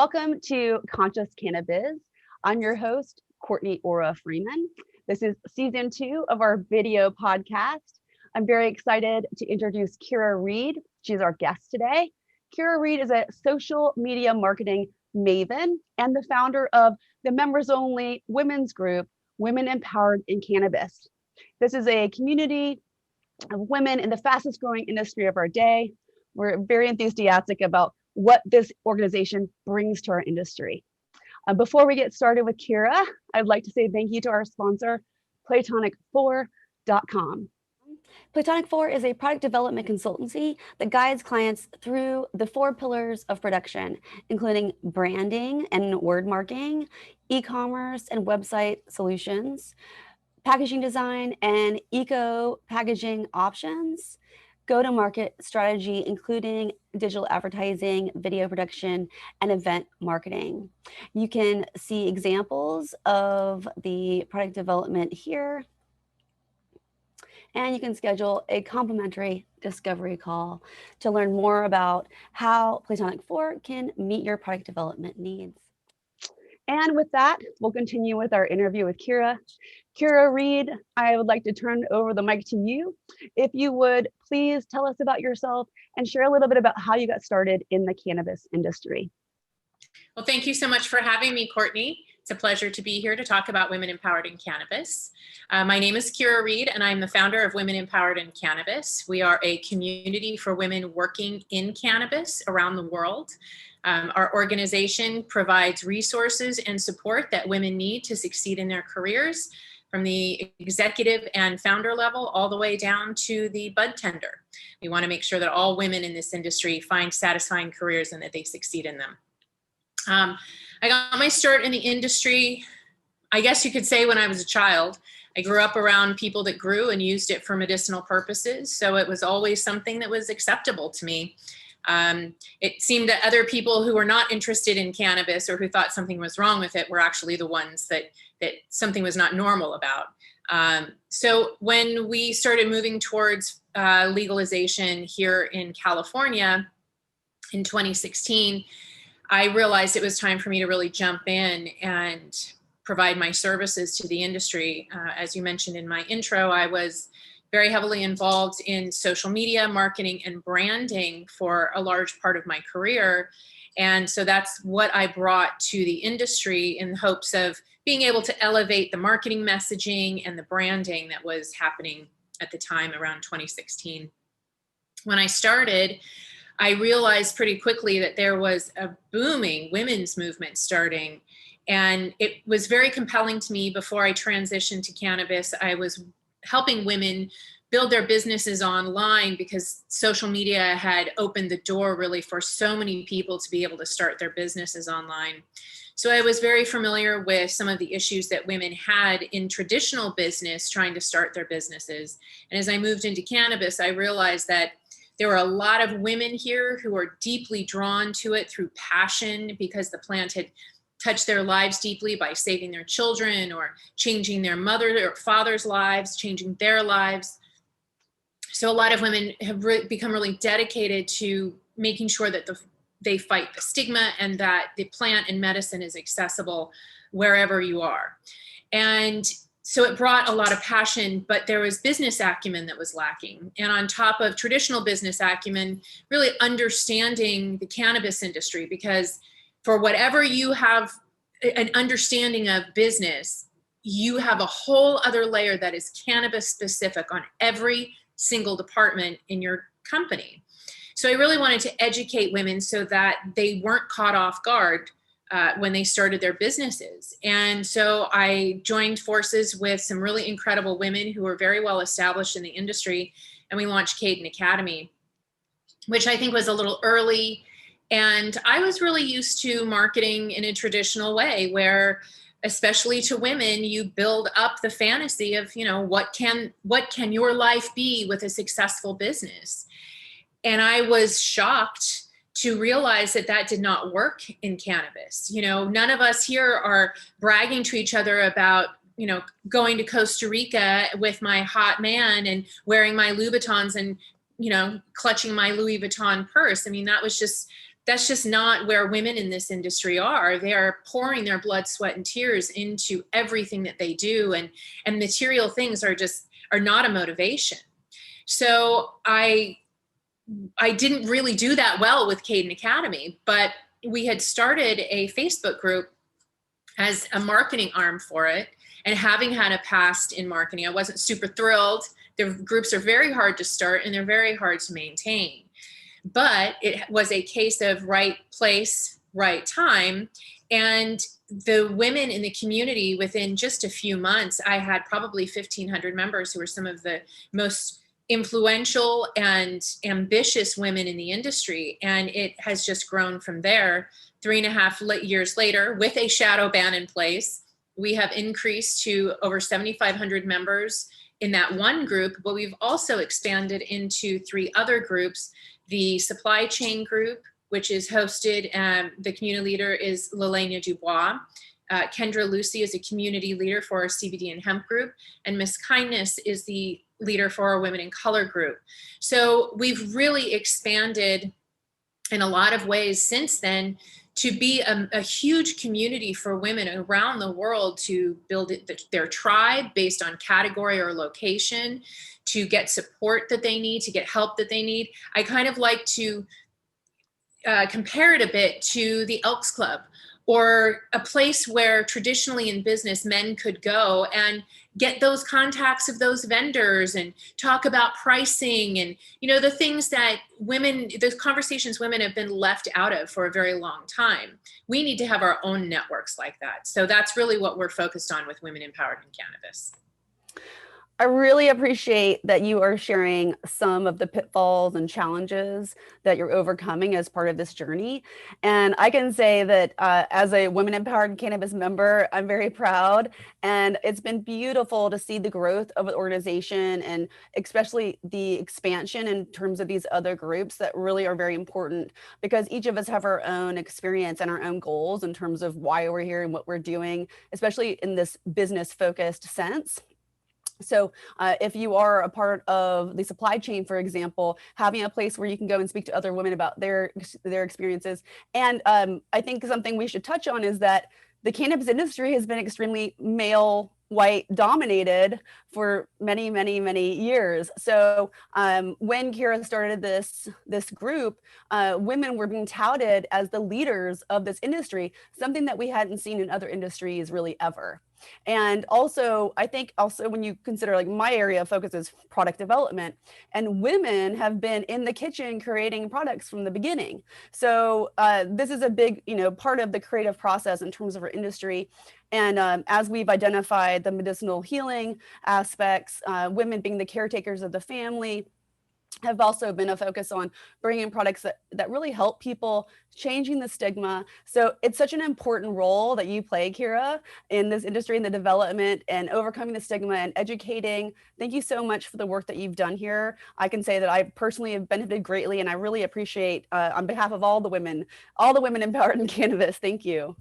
Welcome to Conscious Cannabiz. I'm your host, Courtney Aura Freeman. This is season 2 of our video podcast. I'm very excited to introduce Kyra Reed. She's our guest today. Kyra Reed is a social media marketing maven and the founder of the members-only women's group, Women Empowered in Cannabis. This is a community of women in the fastest growing industry of our day. We're very enthusiastic about what this organization brings to our industry. Before we get started with Kyra, I'd like to say thank you to our sponsor, Platonic4.com. Platonic 4 is a product development consultancy that guides clients through the 4 pillars of production, including branding and word marking, e-commerce and website solutions, packaging design and eco packaging options, go-to-market strategy, including digital advertising, video production, and event marketing. You can see examples of the product development here, and you can schedule a complimentary discovery call to learn more about how Platonic 4 can meet your product development needs. And with that, we'll continue with our interview with Kyra. Kyra Reed, I would like to turn over the mic to you. If you would please tell us about yourself and share a little bit about how you got started in the cannabis industry. Well, thank you so much for having me, Courtney. It's a pleasure to be here to talk about Women Empowered in Cannabis. My name is Kyra Reed, and I'm the founder of Women Empowered in Cannabis. We are a community for women working in cannabis around the world. Our organization provides resources and support that women need to succeed in their careers, from the executive and founder level all the way down to the bud tender. We want to make sure that all women in this industry find satisfying careers and that they succeed in them. I got my start in the industry, I guess you could say, when I was a child. I grew up around people that grew and used it for medicinal purposes, so it was always something that was acceptable to me. It seemed that other people who were not interested in cannabis or who thought something was wrong with it were actually the ones that something was not normal about. So when we started moving towards legalization here in California in 2016, I realized it was time for me to really jump in and provide my services to the industry. As you mentioned in my intro, I was very heavily involved in social media marketing and branding for a large part of my career. And so that's what I brought to the industry in hopes of being able to elevate the marketing messaging and the branding that was happening at the time around 2016. When I started, I realized pretty quickly that there was a booming women's movement starting. And it was very compelling to me. Before I transitioned to cannabis, I was helping women build their businesses online because social media had opened the door really for so many people to be able to start their businesses online. So I was very familiar with some of the issues that women had in traditional business trying to start their businesses. And as I moved into cannabis, I realized that there were a lot of women here who were deeply drawn to it through passion because the plant had touched their lives deeply by saving their children or changing their mother or father's lives, changing their lives. So a lot of women have become really dedicated to making sure that they fight the stigma and that the plant and medicine is accessible wherever you are. And so it brought a lot of passion, but there was business acumen that was lacking. And on top of traditional business acumen, really understanding the cannabis industry, because for whatever you have an understanding of business, you have a whole other layer that is cannabis specific on every single department in your company. So I really wanted to educate women so that they weren't caught off guard when they started their businesses. And so I joined forces with some really incredible women who were very well established in the industry. And we launched Caden Academy, which I think was a little early. And I was really used to marketing in a traditional way where, especially to women, you build up the fantasy of, what can your life be with a successful business? And I was shocked to realize that that did not work in cannabis. None of us here are bragging to each other about, going to Costa Rica with my hot man and wearing my Louboutins and, clutching my Louis Vuitton purse. I mean, that was just that's just not where women in this industry are. They are pouring their blood, sweat, and tears into everything that they do, and material things are not a motivation. So I didn't really do that well with Caden Academy, but we had started a Facebook group as a marketing arm for it. And having had a past in marketing, I wasn't super thrilled. The groups are very hard to start and they're very hard to maintain. But it was a case of right place, right time. And the women in the community, within just a few months, I had probably 1,500 members who were some of the most influential and ambitious women in the industry. And it has just grown from there. 3.5 years later, with a shadow ban in place, we have increased to over 7,500 members in that one group, but we've also expanded into 3 other groups. The supply chain group, which is hosted, the community leader is Lelania Dubois. Kendra Lucy is a community leader for our CBD and hemp group, and Miss Kindness is the leader for our Women in Color group. So we've really expanded in a lot of ways since then to be a huge community for women around the world to build their tribe based on category or location, to get support that they need, to get help that they need. I kind of like to compare it a bit to the Elks Club, or a place where traditionally in business men could go and get those contacts of those vendors and talk about pricing and, the things that the conversations women have been left out of for a very long time. We need to have our own networks like that. So that's really what we're focused on with Women Empowered in Cannabis. I really appreciate that you are sharing some of the pitfalls and challenges that you're overcoming as part of this journey. And I can say that as a Women Empowered in Cannabis member, I'm very proud. And it's been beautiful to see the growth of an organization, and especially the expansion in terms of these other groups that really are very important, because each of us have our own experience and our own goals in terms of why we're here and what we're doing, especially in this business-focused sense. So if you are a part of the supply chain, for example, having a place where you can go and speak to other women about their experiences. And I think something we should touch on is that the cannabis industry has been extremely male, white dominated for many, many, many years. So when Kyra started this group, women were being touted as the leaders of this industry, something that we hadn't seen in other industries really ever. And also, I think also when you consider, like, my area of focus is product development, and women have been in the kitchen creating products from the beginning. So this is a big, part of the creative process in terms of our industry. And as we've identified the medicinal healing aspects, women being the caretakers of the family, have also been a focus on bringing products that really help people, changing the stigma. So it's such an important role that you play, Kyra, in this industry, in the development and overcoming the stigma and educating. Thank you so much for the work that you've done here. I can say that I personally have benefited greatly, and I really appreciate, on behalf of all the women empowered in cannabis, thank you.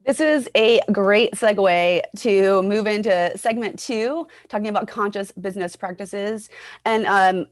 This is a great segue to move into segment 2, talking about conscious business practices. And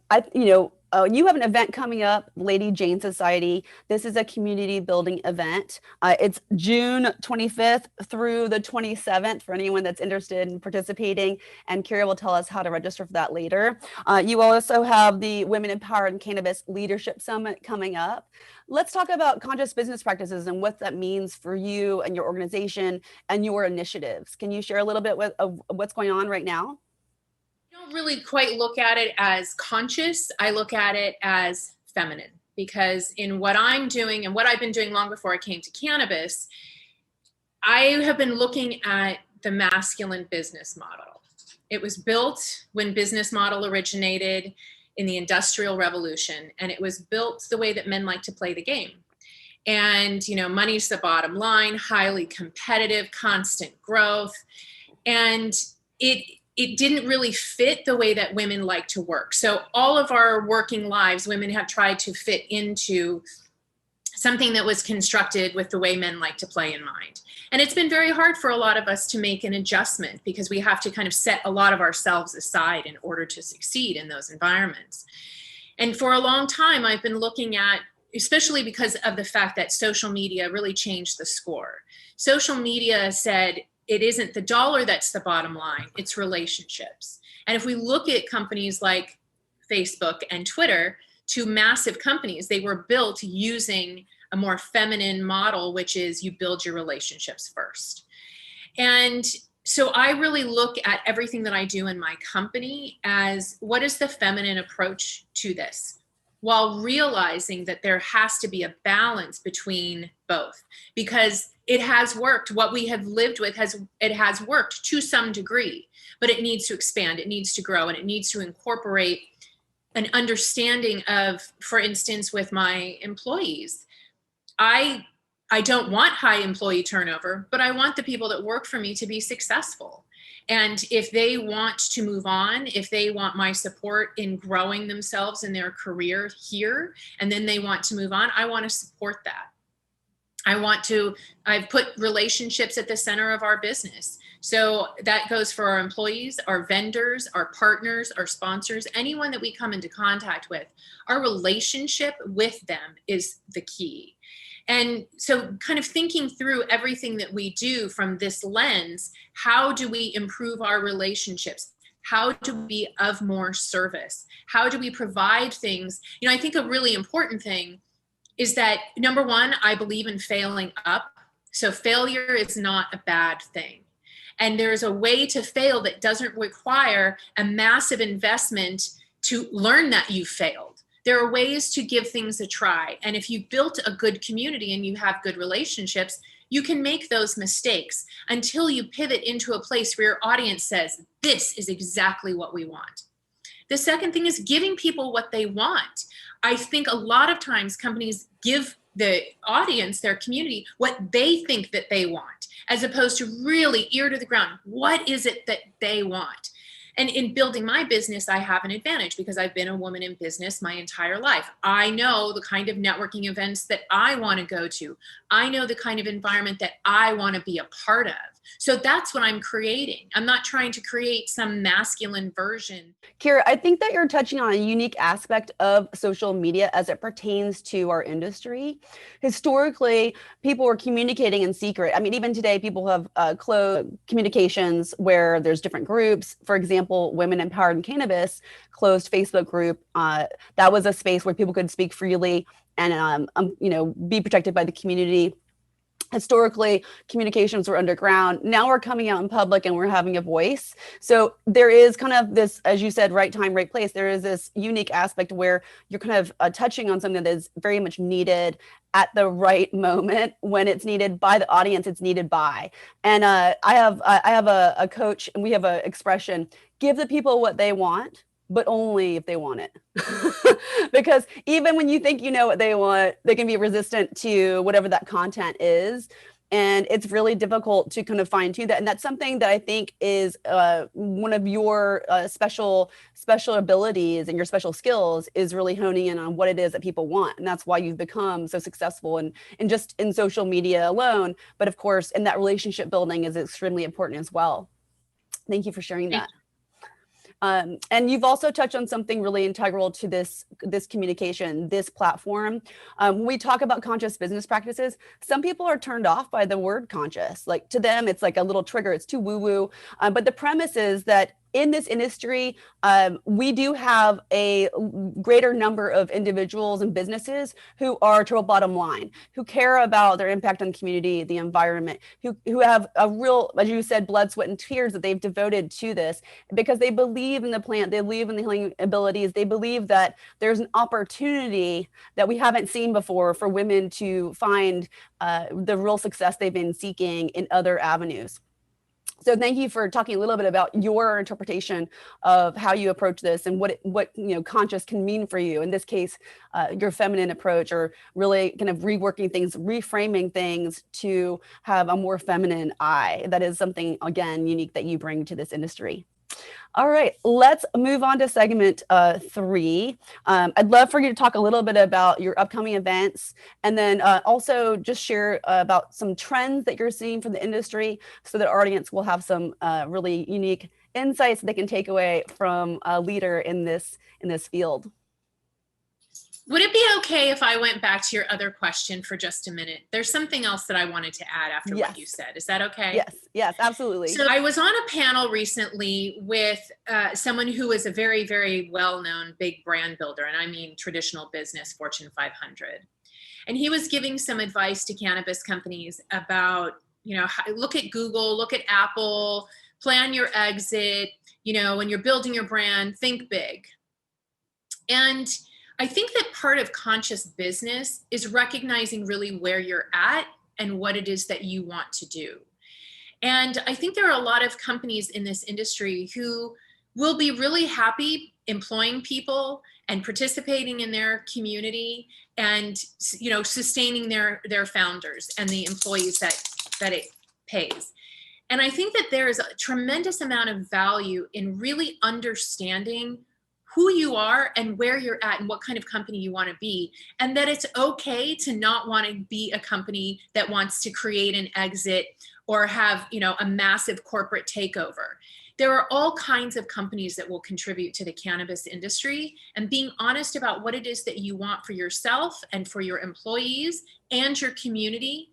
you have an event coming up, Lady Jane Society. This is a community building event. It's June 25th through the 27th for anyone that's interested in participating. And Kyra will tell us how to register for that later. You also have the Women Empowered in Cannabis Leadership Summit coming up. Let's talk about conscious business practices and what that means for you and your organization and your initiatives. Can you share a little bit of what's going on right now? I don't really quite look at it as conscious. I look at it as feminine, because in what I'm doing and what I've been doing long before I came to cannabis, I have been looking at the masculine business model. It was built when business model originated in the Industrial Revolution, and it was built the way that men like to play the game. And, money's the bottom line, highly competitive, constant growth. And it didn't really fit the way that women like to work. So all of our working lives, women have tried to fit into something that was constructed with the way men like to play in mind. And it's been very hard for a lot of us to make an adjustment, because we have to kind of set a lot of ourselves aside in order to succeed in those environments. And for a long time, I've been looking at especially because of the fact that social media really changed the score. Social media said it isn't the dollar that's the bottom line, it's relationships. And if we look at companies like Facebook and Twitter, two massive companies, they were built using a more feminine model, which is you build your relationships first. And so I really look at everything that I do in my company as what is the feminine approach to this, while realizing that there has to be a balance between both, because it has worked. What we have lived with has worked to some degree, but it needs to expand, it needs to grow, and it needs to incorporate an understanding of, for instance, with my employees, I don't want high employee turnover, but I want the people that work for me to be successful. And if they want to move on, if they want my support in growing themselves in their career here, and then they want to move on, I want to support that. I've put relationships at the center of our business. So that goes for our employees, our vendors, our partners, our sponsors, anyone that we come into contact with. Our relationship with them is the key. And so kind of thinking through everything that we do from this lens, how do we improve our relationships? How do we be of more service? How do we provide things? I think a really important thing is that, number one, I believe in failing up. So failure is not a bad thing. And there's a way to fail that doesn't require a massive investment to learn that you failed. There are ways to give things a try. And if you've built a good community and you have good relationships, you can make those mistakes until you pivot into a place where your audience says, this is exactly what we want. The second thing is giving people what they want. I think a lot of times companies give the audience, their community, what they think that they want, as opposed to really ear to the ground. What is it that they want? And in building my business, I have an advantage because I've been a woman in business my entire life. I know the kind of networking events that I want to go to. I know the kind of environment that I want to be a part of. So that's what I'm creating. I'm not trying to create some masculine version. Kyra, I think that you're touching on a unique aspect of social media as it pertains to our industry. Historically, people were communicating in secret. I mean, even today, people have closed communications where there's different groups. For example, Women Empowered in Cannabis closed Facebook group. That was a space where people could speak freely and be protected by the community. Historically, communications were underground. Now we're coming out in public and we're having a voice. So there is kind of this, as you said, right time, right place. There is this unique aspect where you're kind of touching on something that is very much needed at the right moment when it's needed by the audience it's needed by. And I have a coach, and we have an expression: give the people what they want, but only if they want it. Because even when you think you know what they want, they can be resistant to whatever that content is. And it's really difficult to kind of fine tune that. And that's something that I think is one of your special abilities and your special skills, is really honing in on what it is that people want. And that's why you've become so successful and just in social media alone. But of course, in that relationship building is extremely important as well. Thank you for sharing that. And you've also touched on something really integral to this communication, this platform. When we talk about conscious business practices, some people are turned off by the word conscious. Like, to them, it's like a little trigger. It's too woo-woo. But the premise is that in this industry, we do have a greater number of individuals and businesses who are triple bottom line, who care about their impact on the community, the environment, who have a real, as you said, blood, sweat, and tears that they've devoted to this because they believe in the plant, they believe in the healing abilities, they believe that there's an opportunity that we haven't seen before for women to find the real success they've been seeking in other avenues. So thank you for talking a little bit about your interpretation of how you approach this and what conscious can mean for you. In this case, your feminine approach, or really kind of reworking things, reframing things to have a more feminine eye. That is something, again, unique that you bring to this industry. All right, let's move on to segment 3. I'd love for you to talk a little bit about your upcoming events, and then also just share about some trends that you're seeing from the industry, so that our audience will have some really unique insights they can take away from a leader in this field. Would it be okay if I went back to your other question for just a minute? There's something else that I wanted to add after what you said. Is that okay? Yes, absolutely. So I was on a panel recently with someone who is a very, very well-known big brand builder, and I mean traditional business, Fortune 500. And he was giving some advice to cannabis companies about, look at Google, look at Apple, plan your exit, when you're building your brand, think big. And I think that part of conscious business is recognizing really where you're at and what it is that you want to do. And I think there are a lot of companies in this industry who will be really happy employing people and participating in their community and, sustaining their founders and the employees that it pays. And I think that there is a tremendous amount of value in really understanding who you are and where you're at and what kind of company you want to be, and that it's okay to not want to be a company that wants to create an exit or have, a massive corporate takeover. There are all kinds of companies that will contribute to the cannabis industry, and being honest about what it is that you want for yourself and for your employees and your community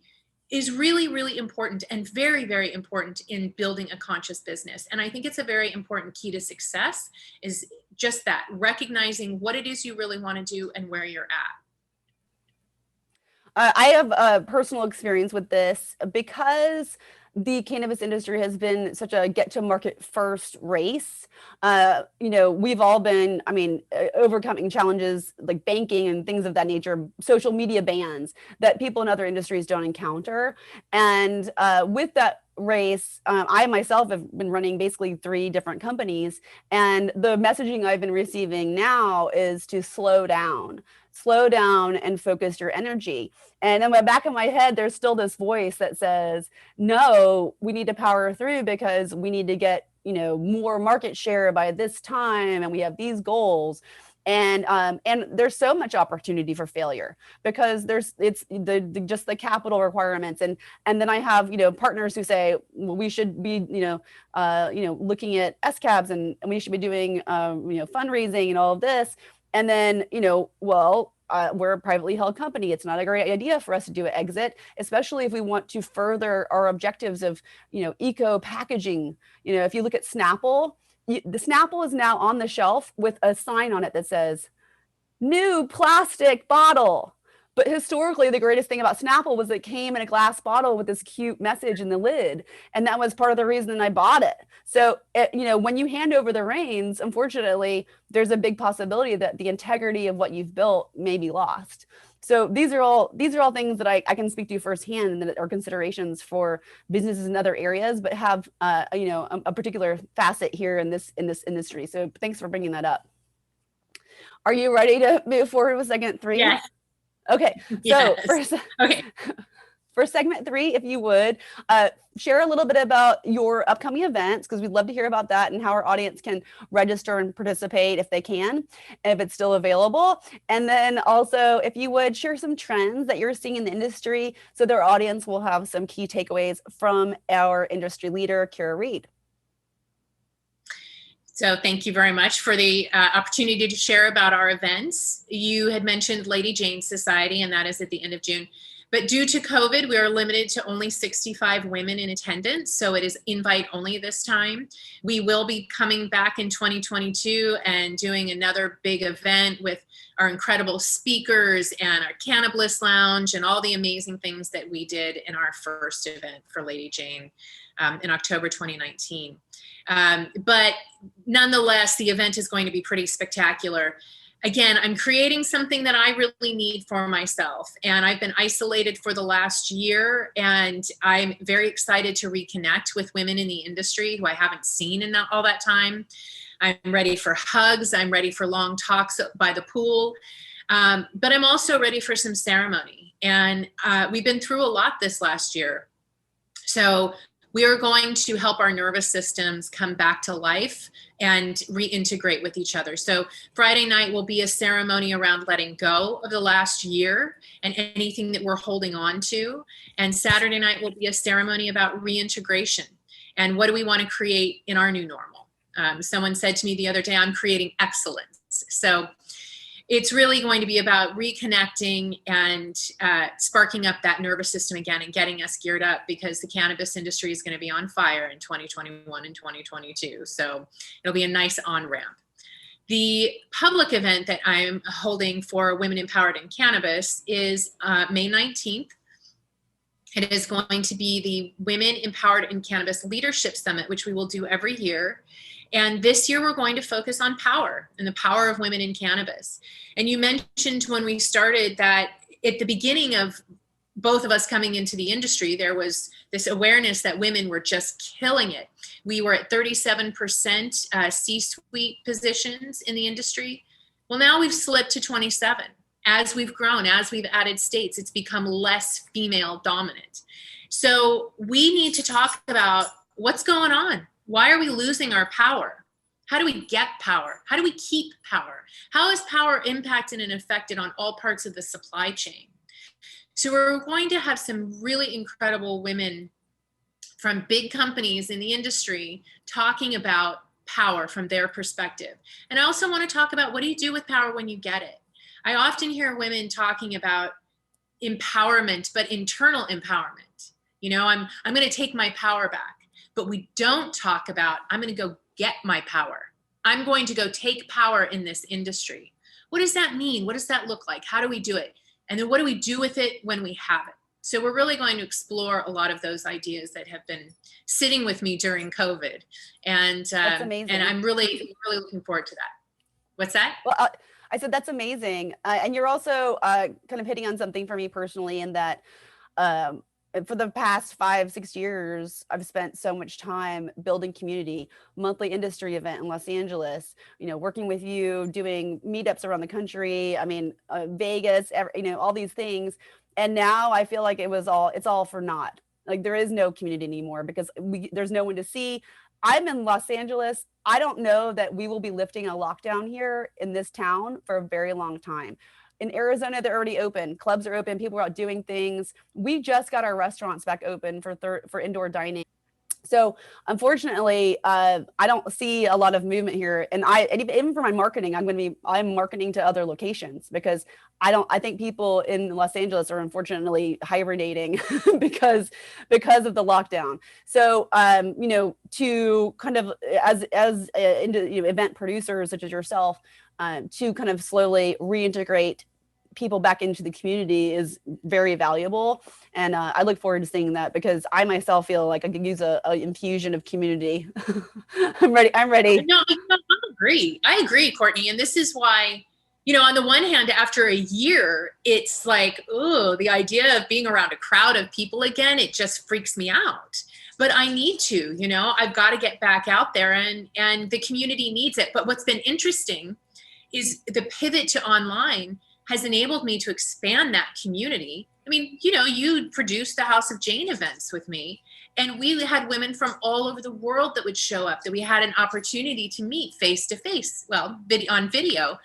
is really, really important and very, very important in building a conscious business. And I think it's a very important key to success is just that, recognizing what it is you really want to do and where you're at. I have a personal experience with this because the cannabis industry has been such a get to market first race. We've all been, overcoming challenges like banking and things of that nature, social media bans that people in other industries don't encounter. And with that race, I myself have been running basically 3 different companies. And the messaging I've been receiving now is to slow down and focus your energy. And in the back of my head, there's still this voice that says, no, we need to power through because we need to get, more market share by this time. And we have these goals. And there's so much opportunity for failure because it's just the capital requirements. And then I have, partners who say, well, we should be, looking at SCABs and we should be doing, fundraising and all of this. And then, we're a privately held company. It's not a great idea for us to do an exit, especially if we want to further our objectives of, eco packaging. If you look at Snapple, the Snapple is now on the shelf with a sign on it that says, new plastic bottle. But historically, the greatest thing about Snapple was it came in a glass bottle with this cute message in the lid. And that was part of the reason I bought it. So, when you hand over the reins, unfortunately, there's a big possibility that the integrity of what you've built may be lost. So these are all things that I can speak to firsthand and that are considerations for businesses in other areas, but have a particular facet here in this industry. So thanks for bringing that up. Are you ready to move forward with segment 3? Yes. Okay, yes. So for segment 3, if you would, share a little bit about your upcoming events, because we'd love to hear about that and how our audience can register and participate if they can, if it's still available. And then also, if you would, share some trends that you're seeing in the industry so their audience will have some key takeaways from our industry leader, Kyra Reed. So thank you very much for the opportunity to share about our events. You had mentioned Lady Jane Society, and that is at the end of June. But due to COVID, we are limited to only 65 women in attendance, so it is invite only this time. We will be coming back in 2022 and doing another big event with our incredible speakers and our Cannabiz Lounge and all the amazing things that we did in our first event for Lady Jane in October 2019. But nonetheless, the event is going to be pretty spectacular. Again, I'm creating something that I really need for myself, and I've been isolated for the last year, and I'm very excited to reconnect with women in the industry who I haven't seen in all that time. I'm ready for hugs. I'm ready for long talks by the pool, but I'm also ready for some ceremony. And we've been through a lot this last year. So we are going to help our nervous systems come back to life and reintegrate with each other. So Friday night will be a ceremony around letting go of the last year and anything that we're holding on to. And Saturday night will be a ceremony about reintegration and what do we want to create in our new normal. Someone said to me the other day, I'm creating excellence. So it's really going to be about reconnecting and sparking up that nervous system again and getting us geared up, because the cannabis industry is going to be on fire in 2021 and 2022. So it'll be a nice on-ramp. The public event that I'm holding for Women Empowered in Cannabis is May 19th. It is going to be the Women Empowered in Cannabis Leadership Summit, which we will do every year. And this year we're going to focus on power and the power of women in cannabis. And you mentioned when we started that at the beginning of both of us coming into the industry, there was this awareness that women were just killing it. We were at 37% C-suite positions in the industry. Well, now we've slipped to 27. As we've grown, as we've added states, it's become less female dominant. So we need to talk about what's going on. Why are we losing our power? How do we get power? How do we keep power? How is power impacted and affected on all parts of the supply chain? So we're going to have some really incredible women from big companies in the industry talking about power from their perspective. And I also want to talk about, what do you do with power when you get it? I often hear women talking about empowerment, but internal empowerment. You know, I'm going to take my power back, but we don't talk about, I'm going to go get my power. I'm going to go take power in this industry. What does that mean? What does that look like? How do we do it? And then what do we do with it when we have it? So we're really going to explore a lot of those ideas that have been sitting with me during COVID. And, That's amazing. And I'm really looking forward to that. What's that? Well, I said, that's amazing. And you're also kind of hitting on something for me personally, in that for the past 5-6 years, I've spent so much time building community, monthly industry event in Los Angeles, you know, working with you, doing meetups around the country. I mean, Vegas, you know, all these things. And now I feel like it's all for naught. Like, there is no community anymore because there's no one to see. I'm in Los Angeles. I don't know that we will be lifting a lockdown here in this town for a very long time. In Arizona, they're already open. Clubs are open. People are out doing things. We just got our restaurants back open for indoor dining. So unfortunately, I don't see a lot of movement here. And even for my marketing, I'm marketing to other locations because I think people in Los Angeles are unfortunately hibernating because of the lockdown. So, you know, to kind of, as event producers such as yourself, to kind of slowly reintegrate people back into the community is very valuable. And I look forward to seeing that, because I myself feel like I could use a infusion of community. I'm ready. No, I agree, Courtney. And this is why, you know, on the one hand, after a year, it's like, oh, the idea of being around a crowd of people again, it just freaks me out. But I need to, you know, I've got to get back out there, and the community needs it. But what's been interesting is the pivot to online has enabled me to expand that community. I mean, you know, you produced the House of Jane events with me, and we had women from all over the world that would show up, that we had an opportunity to meet face to face, well, on video.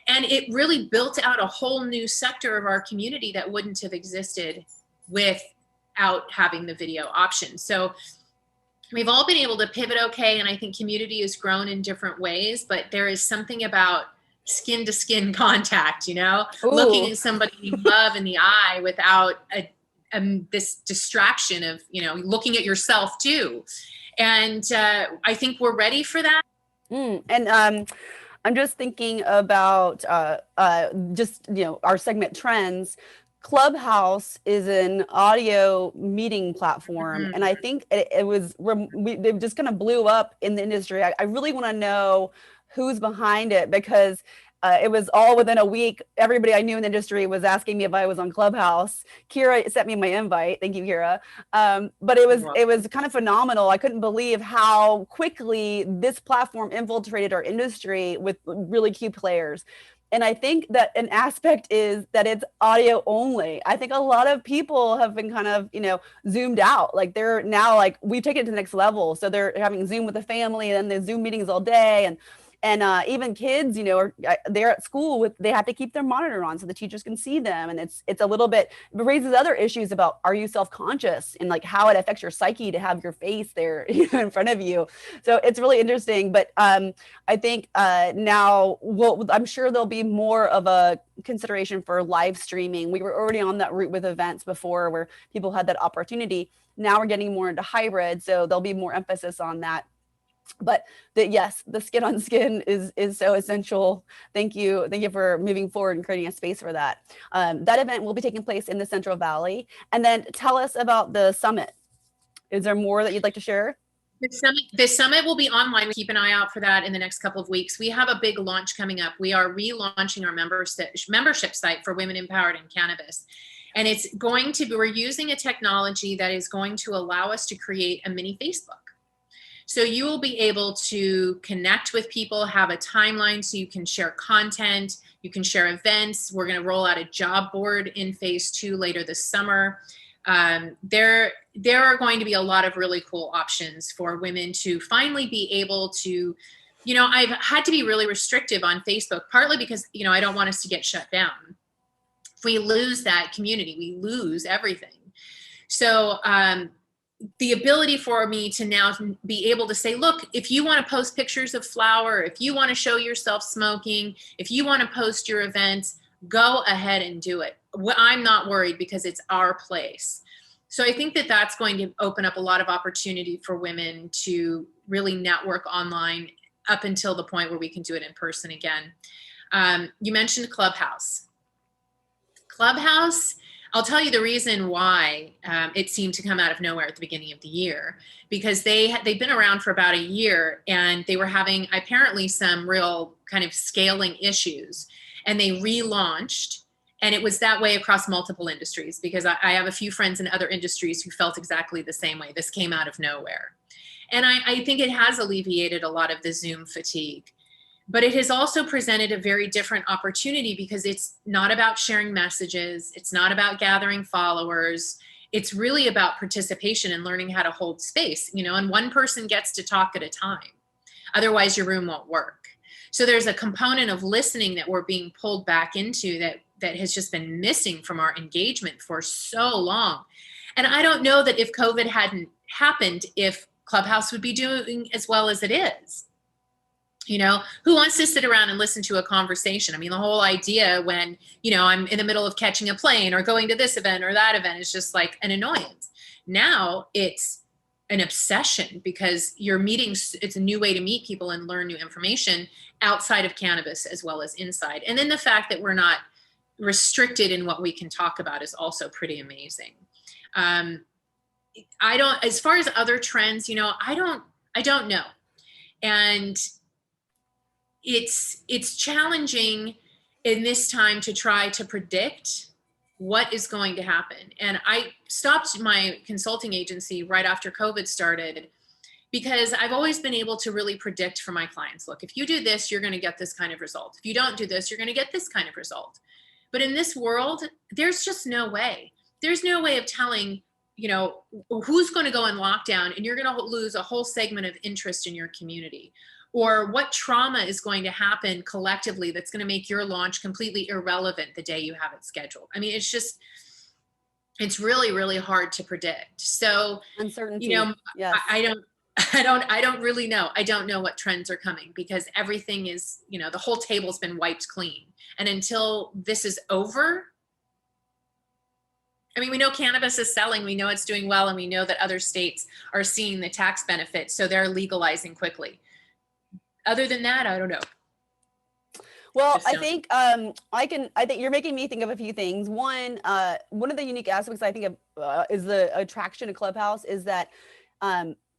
And it really built out a whole new sector of our community that wouldn't have existed without having the video option. So we've all been able to pivot okay, and I think community has grown in different ways, but there is something about skin to skin contact, you know, Ooh. Looking at somebody you love in the eye without this distraction of, you know, looking at yourself too. And I think we're ready for that. And I'm just thinking about just, you know, our segment trends. Clubhouse is an audio meeting platform. Mm-hmm. And I think they just kind of blew up in the industry. I really want to know who's behind it, because it was all within a week. Everybody I knew in the industry was asking me if I was on Clubhouse. Kyra sent me my invite. Thank you, Kyra. But it was kind of phenomenal. I couldn't believe how quickly this platform infiltrated our industry with really key players. And I think that an aspect is that it's audio only. I think a lot of people have been kind of, you know, zoomed out. Like, they're now like, we've taken it to the next level. So they're having Zoom with the family, and then the Zoom meetings all day. And even kids, they're at school they have to keep their monitor on so the teachers can see them. And it's a little bit, it raises other issues about, are you self-conscious, and like how it affects your psyche to have your face there in front of you. So it's really interesting. But I think now, I'm sure there'll be more of a consideration for live streaming. We were already on that route with events before where people had that opportunity. Now we're getting more into hybrid, so there'll be more emphasis on that. But yes, the skin on skin is so essential. Thank you for moving forward and creating a space for that. That event will be taking place in the Central Valley. And then tell us about the summit. Is there more that you'd like to share? The summit will be online. Keep an eye out for that in the next couple of weeks. We have a big launch coming up. We are relaunching our membership site for women empowered in cannabis. And it's going to be, we're using a technology that is going to allow us to create a mini Facebook. So you will be able to connect with people, have a timeline so you can share content, you can share events. We're going to roll out a job board in phase 2 later this summer. There are going to be a lot of really cool options for women to finally be able to, I've had to be really restrictive on Facebook, partly because, I don't want us to get shut down. If we lose that community, we lose everything. So, the ability for me to now be able to say, look, if you want to post pictures of flower, if you want to show yourself smoking, if you want to post your events, go ahead and do it. I'm not worried because it's our place. So I think that that's going to open up a lot of opportunity for women to really network online up until the point where we can do it in person again. You mentioned Clubhouse. I'll tell you the reason why it seemed to come out of nowhere at the beginning of the year, because they've been around for about a year and they were having apparently some real kind of scaling issues, and they relaunched. And it was that way across multiple industries, because I have a few friends in other industries who felt exactly the same way. This came out of nowhere. And I think it has alleviated a lot of the Zoom fatigue. But it has also presented a very different opportunity, because it's not about sharing messages. It's not about gathering followers. It's really about participation and learning how to hold space, and one person gets to talk at a time. Otherwise, your room won't work. So there's a component of listening that we're being pulled back into that has just been missing from our engagement for so long. And I don't know that if COVID hadn't happened, if Clubhouse would be doing as well as it is. Who wants to sit around and listen to a conversation? I mean, the whole idea when, I'm in the middle of catching a plane or going to this event or that event is just like an annoyance. Now it's an obsession, because it's a new way to meet people and learn new information outside of cannabis as well as inside. And then the fact that we're not restricted in what we can talk about is also pretty amazing. As far as other trends, I don't know. And it's challenging in this time to try to predict what is going to happen. And I stopped my consulting agency right after COVID started, because I've always been able to really predict for my clients, look, if you do this, you're going to get this kind of result. If you don't do this, you're going to get this kind of result. But in this world, there's just no way. There's no way of telling, who's going to go in lockdown and you're going to lose a whole segment of interest in your community. Or what trauma is going to happen collectively that's going to make your launch completely irrelevant the day you have it scheduled. I mean, it's really, really hard to predict. So, uncertainty. Yes. I don't really know. I don't know what trends are coming, because everything is, the whole table's been wiped clean. And until this is over, I mean, we know cannabis is selling, we know it's doing well, and we know that other states are seeing the tax benefits, so they're legalizing quickly. Other than that, I don't know. Well, I think you're making me think of a few things. One of the unique aspects I think of is the attraction of Clubhouse is that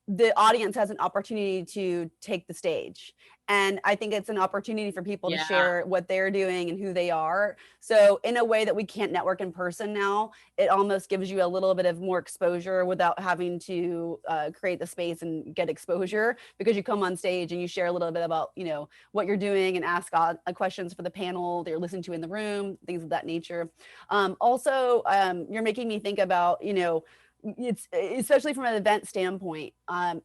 the audience has an opportunity to take the stage. And I think it's an opportunity for people to share what they're doing and who they are. So in a way that we can't network in person now, it almost gives you a little bit of more exposure without having to create the space and get exposure, because you come on stage and you share a little bit about, what you're doing and ask questions for the panel that you're listening to in the room, things of that nature. Also, you're making me think about, it's especially from an event standpoint.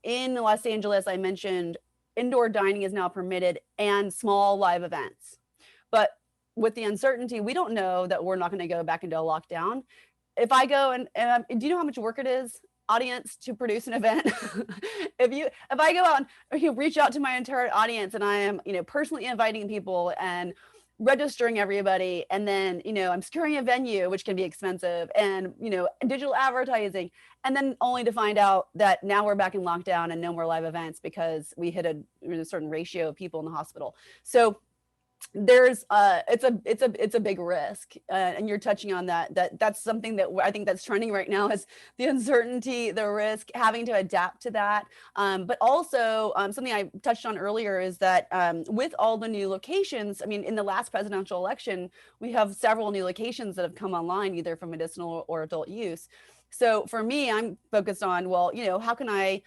In Los Angeles, I mentioned indoor dining is now permitted and small live events. But with the uncertainty, we don't know that we're not going to go back into a lockdown. If I go and do you know how much work it is, audience, to produce an event? If I go out and reach out to my entire audience, and I am, personally inviting people and registering everybody, and then, I'm securing a venue, which can be expensive, and, digital advertising, and then only to find out that now we're back in lockdown and no more live events because we hit a certain ratio of people in the hospital. So there's it's a big risk, and you're touching on that's something that I think that's trending right now, is the uncertainty, the risk, having to adapt to that, but also something I touched on earlier is that with all the new locations, I mean, in the last presidential election, we have several new locations that have come online, either for medicinal or adult use. So for me, I'm focused on, well, how can I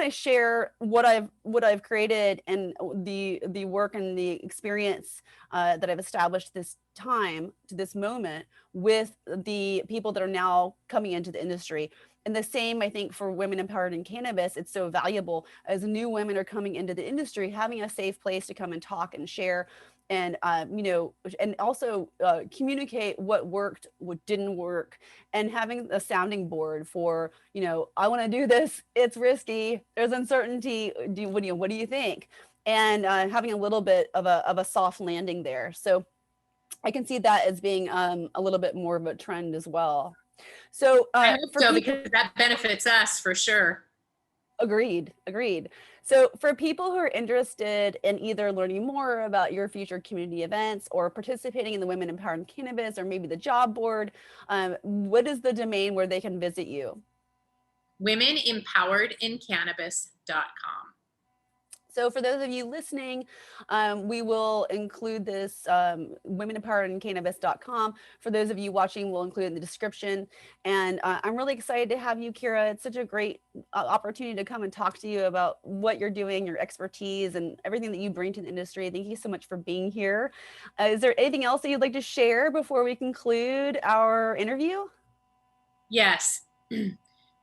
share what I've created and the work and the experience that I've established this time to this moment with the people that are now coming into the industry. And the same, I think, for women empowered in cannabis, it's so valuable as new women are coming into the industry, having a safe place to come and talk and share, and and also communicate what worked, what didn't work, and having a sounding board for, I want to do this, it's risky, there's uncertainty, what do you think, and having a little bit of a soft landing there. So I can see that as being a little bit more of a trend as well. So I hope so, because that benefits us for sure. Agreed. So for people who are interested in either learning more about your future community events or participating in the Women Empowered in Cannabis, or maybe the job board, what is the domain where they can visit you? womenempoweredInCannabis.com. So for those of you listening, we will include this womenempoweredInCannabis.com. For those of you watching, we'll include it in the description. And I'm really excited to have you, Kyra. It's such a great opportunity to come and talk to you about what you're doing, your expertise, and everything that you bring to the industry. Thank you so much for being here. Is there anything else that you'd like to share before we conclude our interview? Yes.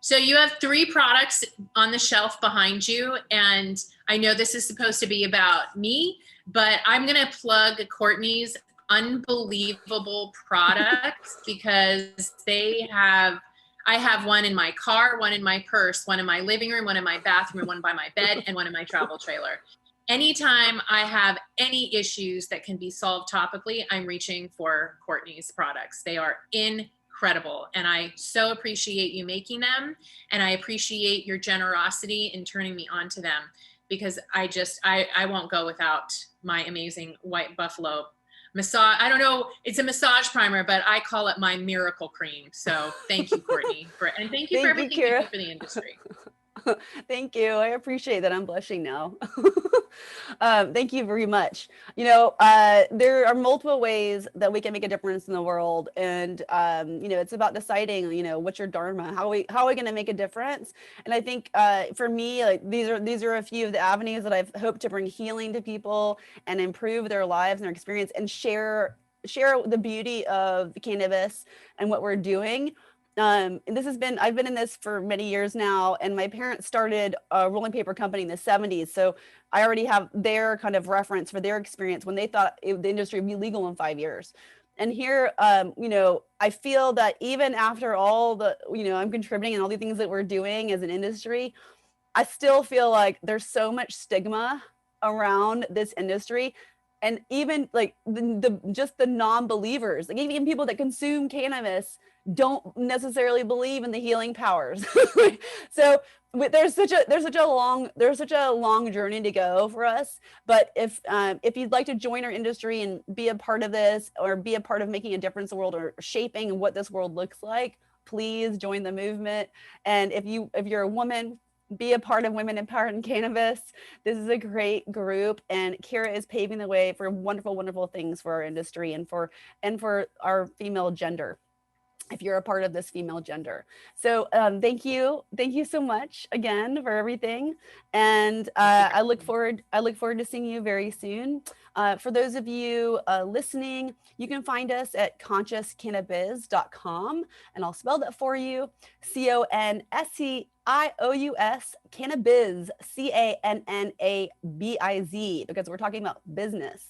So you have 3 products on the shelf behind you, and I know this is supposed to be about me, but I'm going to plug Courtney's unbelievable products because I have one in my car, one in my purse, one in my living room, one in my bathroom, one by my bed, and one in my travel trailer. Anytime I have any issues that can be solved topically, I'm reaching for Courtney's products. They are incredible, and I so appreciate you making them, and I appreciate your generosity in turning me on to them, because I won't go without my amazing White Buffalo massage. I don't know, it's a massage primer, but I call it my miracle cream. So thank you, Courtney, and thank you for everything you do for the industry. Thank you. I appreciate that. I'm blushing now. Thank you very much. There are multiple ways that we can make a difference in the world. And, it's about deciding, what's your dharma? How are we going to make a difference? And I think for me, like these are a few of the avenues that I've hoped to bring healing to people and improve their lives and their experience, and share the beauty of cannabis and what we're doing. And I've been in this for many years now, and my parents started a rolling paper company in the 70s. So I already have their kind of reference for their experience when they thought the industry would be legal in 5 years. And here, I feel that even after all the, I'm contributing and all the things that we're doing as an industry, I still feel like there's so much stigma around this industry. And even like just the non-believers, like even people that consume cannabis don't necessarily believe in the healing powers. So there's such a long journey to go for us. But if you'd like to join our industry and be a part of this, or be a part of making a difference in the world, or shaping what this world looks like, please join the movement. And if you're a woman, be a part of Women Empowered in Cannabis. This is a great group, and Kyra is paving the way for wonderful, wonderful things for our industry and for our female gender, if you're a part of this female gender. So thank you so much again for everything, and I look forward to seeing you very soon. For those of you listening, you can find us at consciouscannabiz.com, and I'll spell that for you. CONSCIOUS, Cannabiz, CANNABIZ, because we're talking about business.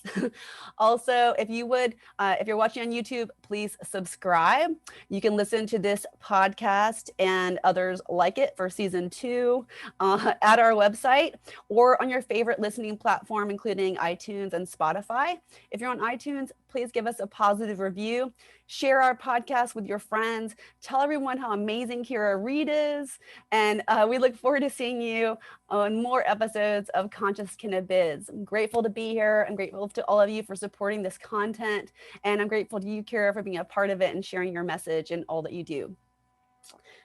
Also, if you would, if you're watching on YouTube, please subscribe. You can listen to this podcast and others like it for season 2 at our website or on your favorite listening platform, including iTunes and Spotify. If you're on iTunes, please give us a positive review. Share our podcast with your friends. Tell everyone how amazing Kyra Reed is. And we look forward to seeing you on more episodes of Conscious Cannabiz. I'm grateful to be here. I'm grateful to all of you for supporting this content. And I'm grateful to you, Kyra, for being a part of it and sharing your message and all that you do.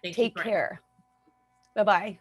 Thank you, Take care. Bye-bye.